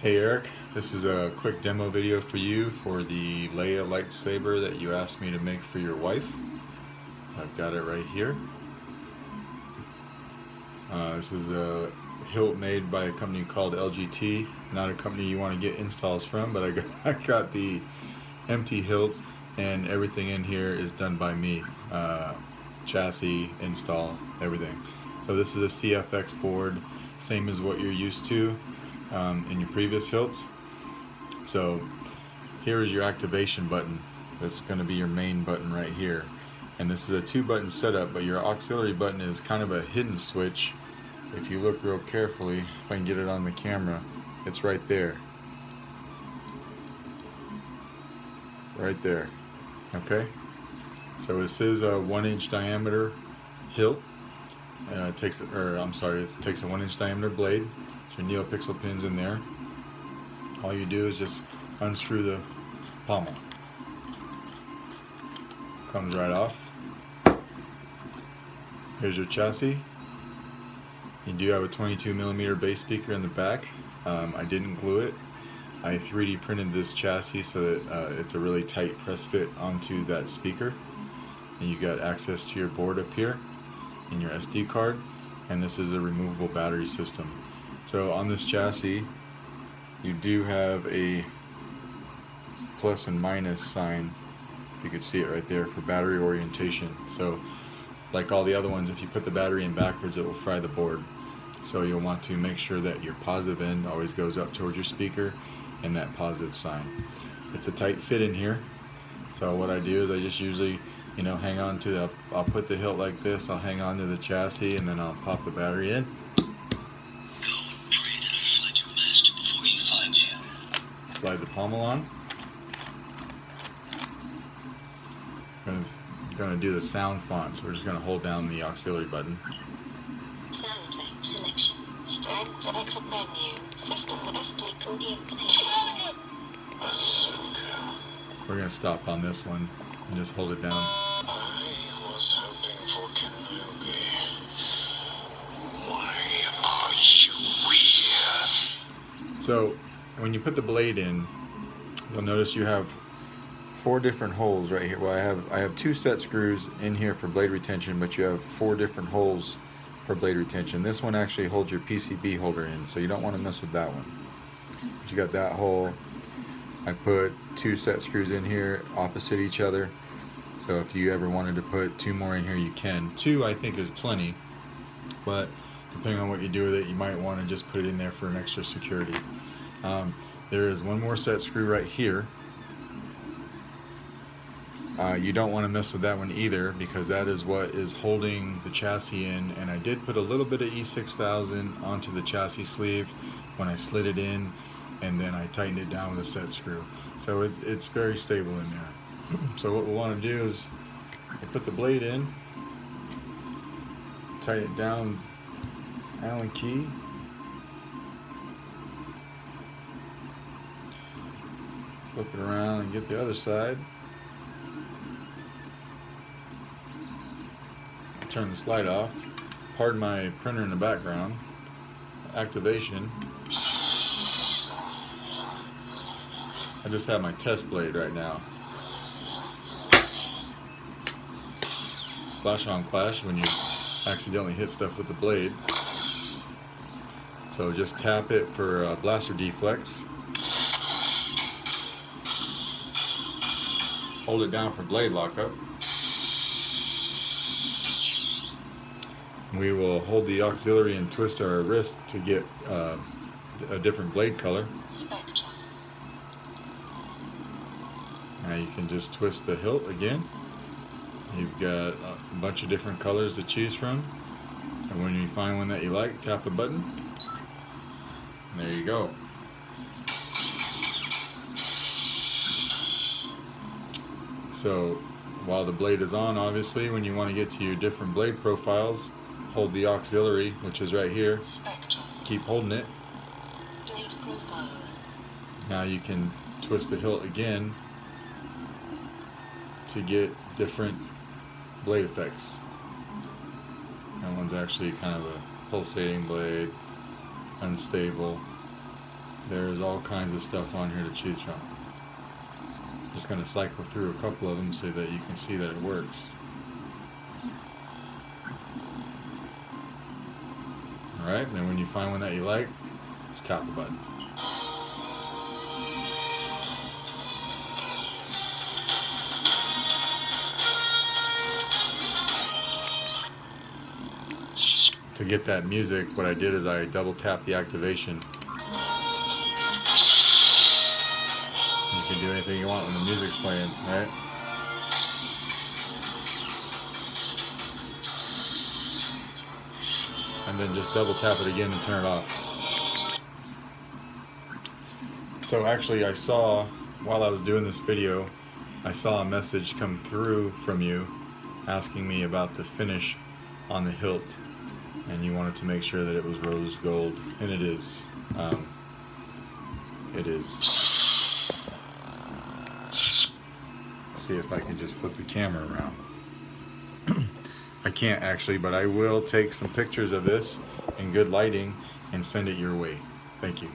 Hey Eric, this is a quick demo video for you for the Leia lightsaber that you asked me to make for your wife. I've got it right here. This is a hilt made by a company called LGT, not a company you want to get installs from, but I got the empty hilt and everything in here is done by me. Chassis, install, everything. So this is a CFX board, same as what you're used to in your previous hilts. So here is your activation button. That's going to be your main button right here. And this is a 2-button setup, but your auxiliary button is kind of a hidden switch. If you look real carefully, if I can get it on the camera, it's right there. Right there. Okay? So this is a 1-inch diameter hilt. It takes a 1-inch diameter blade. Your neopixel pins in there. All you do is just unscrew the pommel. Comes right off. Here's your chassis. You do have a 22mm bass speaker in the back. I didn't glue it. I 3D printed this chassis so that it's a really tight press fit onto that speaker. And you got access to your board up here and your SD card. And this is a removable battery system. So on this chassis, you do have a plus and minus sign. You could see it right there for battery orientation. So like all the other ones, if you put the battery in backwards, it will fry the board. So you'll want to make sure that your positive end always goes up towards your speaker and that positive sign. It's a tight fit in here. So what I do is I just usually, hang on to I'll put the hilt like this, I'll hang on to the chassis, and then I'll pop the battery in. Slide the pommel on. I'm going to do the sound font, so we're just going to hold down the auxiliary button. Sound selection. Exit menu. System SD code. We're going to stop on this one and just hold it down. I was hoping for Kenobi. Why are you here? So when you put the blade in, you'll notice you have 4 different holes right here. Well, I have 2 set screws in here for blade retention, but you have 4 different holes for blade retention. This one actually holds your PCB holder in, so you don't want to mess with that one. But you got that hole. I put 2 set screws in here opposite each other, so if you ever wanted to put 2 more in here, you can. 2 I think is plenty, but depending on what you do with it, you might want to just put it in there for an extra security. There is 1 more set screw right here. You don't want to mess with that one either, because that is what is holding the chassis in, and I did put a little bit of E6000 onto the chassis sleeve when I slid it in, and then I tightened it down with a set screw. So it's very stable in there. So what we want to do is put the blade in, tighten it down, Allen key, flip it around and get the other side. Turn the slide off. Pardon my printer in the background. Activation. I just have my test blade right now. Flash on flash when you accidentally hit stuff with the blade. So just tap it for blaster deflex. Hold it down for blade lockup. We will hold the auxiliary and twist our wrist to get a different blade color. Now you can just twist the hilt again. You've got a bunch of different colors to choose from. And when you find one that you like, tap the button. And there you go. So while the blade is on, obviously, when you want to get to your different blade profiles, hold the auxiliary, which is right here. Keep holding it. Now you can twist the hilt again to get different blade effects. That one's actually kind of a pulsating blade, unstable, There's all kinds of stuff on here to choose from. Just going to cycle through a couple of them so that you can see that it works. Alright, then when you find one that you like, just tap the button. To get that music, what I did is I double tapped the activation. You can do anything you want when the music's playing, right? And then just double tap it again and turn it off. So actually I saw, while I was doing this video, I saw a message come through from you asking me about the finish on the hilt. And you wanted to make sure that it was rose gold, and it is. It is. See if I can just flip the camera around. I can't actually, but I will take some pictures of this in good lighting and send it your way. Thank you.